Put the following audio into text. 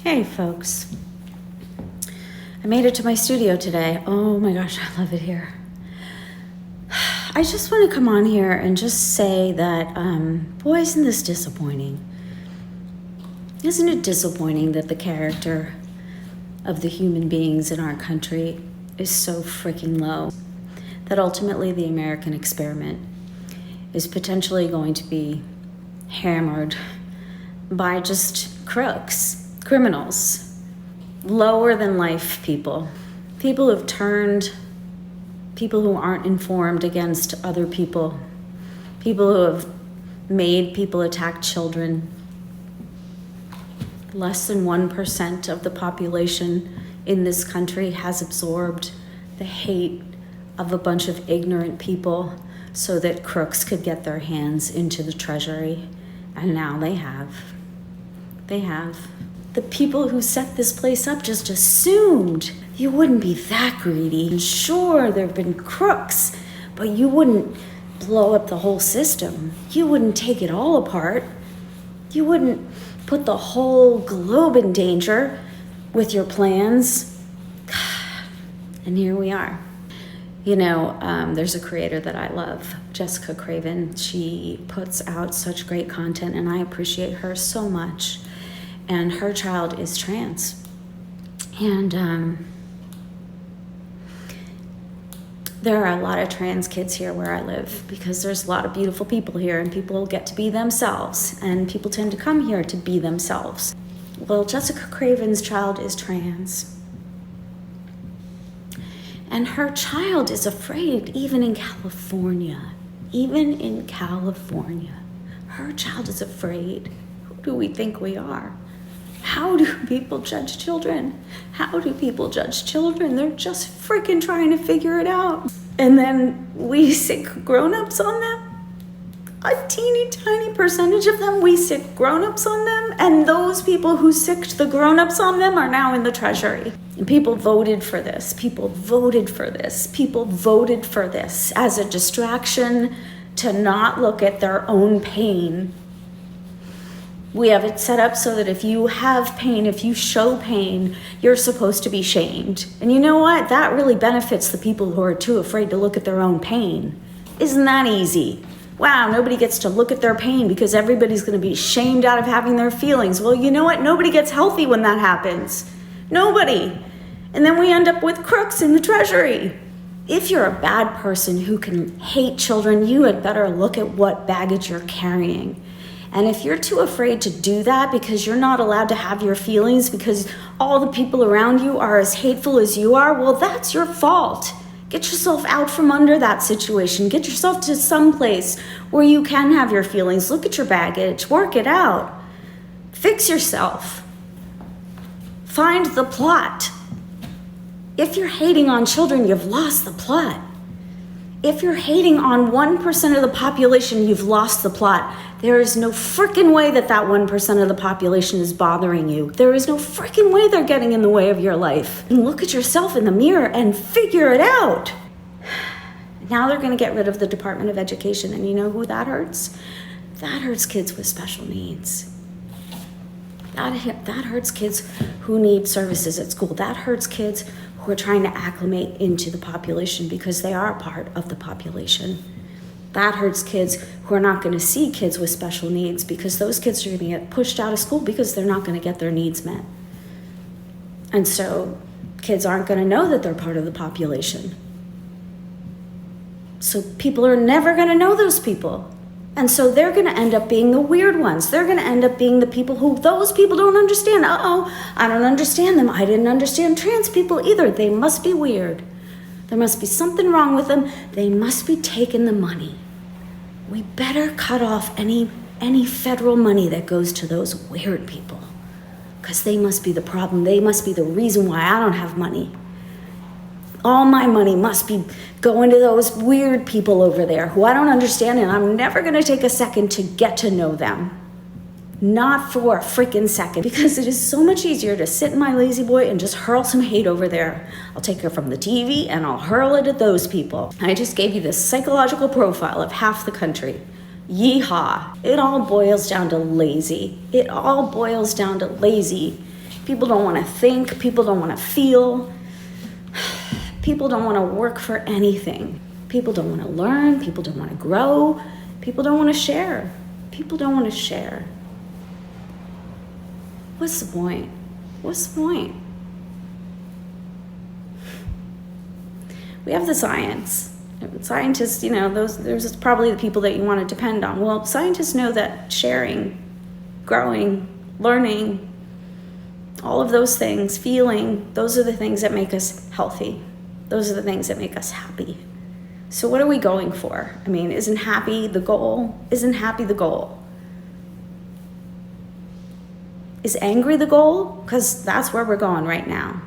Hey folks, I made it to my studio today. Oh my gosh, I love it here. I just want to come on here and just say that, boy, isn't this disappointing? Isn't it disappointing that the character of the human beings in our country is so freaking low? That ultimately the American experiment is potentially going to be hammered by just crooks. Criminals, lower than life people who've turned people who aren't informed against other people who have made people attack children. Less than 1% of the population in this country has absorbed the hate of a bunch of ignorant people so that crooks could get their hands into the treasury, and now they have. The people who set this place up just assumed you wouldn't be that greedy. And sure, there have been crooks, but you wouldn't blow up the whole system. You wouldn't take it all apart. You wouldn't put the whole globe in danger with your plans. And here we are. You know, there's a creator that I love, Jessica Craven. She puts out such great content, and I appreciate her so much. And her child is trans. And there are a lot of trans kids here where I live because there's a lot of beautiful people here, and people get to be themselves, and people tend to come here to be themselves. Well, Jessica Craven's child is trans. And her child is afraid, even in California. Her child is afraid. Who do we think we are? How do people judge children? They're just freaking trying to figure it out. And then we sick grown-ups on them. A teeny tiny percentage of them, we sick grown-ups on them. And those people who sicked the grown-ups on them are now in the treasury. And people voted for this as a distraction to not look at their own pain. We have it set up so that if you have pain, if you show pain, you're supposed to be shamed. And you know what? That really benefits the people who are too afraid to look at their own pain. Isn't that easy? Wow, nobody gets to look at their pain because everybody's going to be shamed out of having their feelings. Well, you know what? Nobody gets healthy when that happens. Nobody. And then we end up with crooks in the treasury. If you're a bad person who can hate children, you had better look at what baggage you're carrying. And if you're too afraid to do that because you're not allowed to have your feelings because all the people around you are as hateful as you are, well, that's your fault. Get yourself out from under that situation. Get yourself to some place where you can have your feelings. Look at your baggage. Work it out. Fix yourself. Find the plot. If you're hating on children, you've lost the plot. If you're hating on 1% of the population, you've lost the plot. There is no freaking way that 1% of the population is bothering you. There is no freaking way they're getting in the way of your life. And look at yourself in the mirror and figure it out. Now they're going to get rid of the Department of Education. And you know who that hurts? That hurts kids with special needs. That hurts kids who need services at school. That hurts kids who are trying to acclimate into the population because they are a part of the population. That hurts kids who are not going to see kids with special needs because those kids are going to get pushed out of school because they're not going to get their needs met. And so kids aren't going to know that they're part of the population. So people are never going to know those people. And so they're going to end up being the weird ones. They're going to end up being the people who those people don't understand. I don't understand them. I didn't understand trans people either. They must be weird. There must be something wrong with them. They must be taking the money. We better cut off any federal money that goes to those weird people because they must be the problem. They must be the reason why I don't have money. All my money must be going to those weird people over there who I don't understand, and I'm never going to take a second to get to know them. Not for a freaking second, because it is so much easier to sit in my lazy boy and just hurl some hate over there. I'll take her from the TV and I'll hurl it at those people. I just gave you this psychological profile of half the country. Yeehaw. It all boils down to lazy. People don't want to think. People don't want to feel. People don't want to work for anything. People don't want to learn. People don't want to grow. People don't want to share. People don't want to share. What's the point? What's the point? We have the science. Scientists, those probably the people that you want to depend on. Well, scientists know that sharing, growing, learning, all of those things, feeling, those are the things that make us healthy. Those are the things that make us happy. So what are we going for? I mean, isn't happy the goal? Isn't happy the goal? Is angry the goal? Because that's where we're going right now.